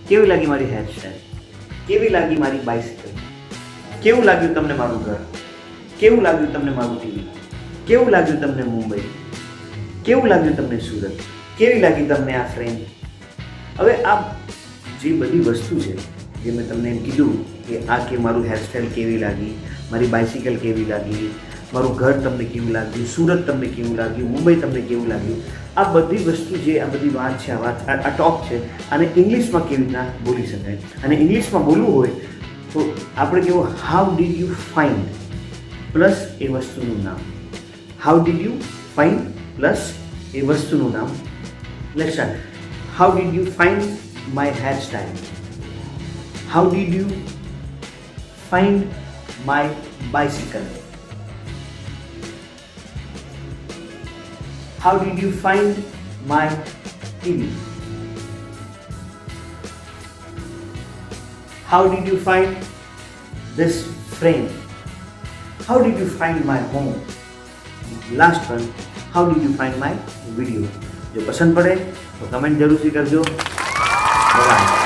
કેવી લાગી મારી હેરસ્ટાઈલ? કેવી લાગી મારી બાઇસિકલ? કેવું લાગ્યું તમને મારું ઘર? કેવું લાગ્યું તમને મારું ટીવી? કેવું લાગ્યું તમને મુંબઈ? કેવું લાગ્યું તમને સુરત? કેવી લાગી તમને આ ફ્રેમ? હવે આ જે બધી વસ્તુ છે જે મેં તમને એમ કીધું કે આ કે મારું હેરસ્ટાઈલ કેવી લાગી, મારી બાઇસિકલ કેવી લાગી, મારું ઘર તમને કેવું લાગ્યું, સુરત તમને કેવું લાગ્યું, મુંબઈ તમને કેવું લાગ્યું, આ બધી વસ્તુ જે આ બધી વાત છે, આ ટોક છે, આને ઇંગ્લિશમાં કેવી રીતના બોલી શકાય. અને ઇંગ્લિશમાં બોલવું હોય તો આપણે કેવું how did you find plus એ વસ્તુનું નામ. How did you find plus એ વસ્તુનું નામ. Let's start. How did you find my hairstyle? How did you find my bicycle? How did you find my TV? How did you find this frame? How did you find my home? Last one, how did you find my video? જો પસંદ પડે તો comment જરૂરથી કરજો. બરાબર.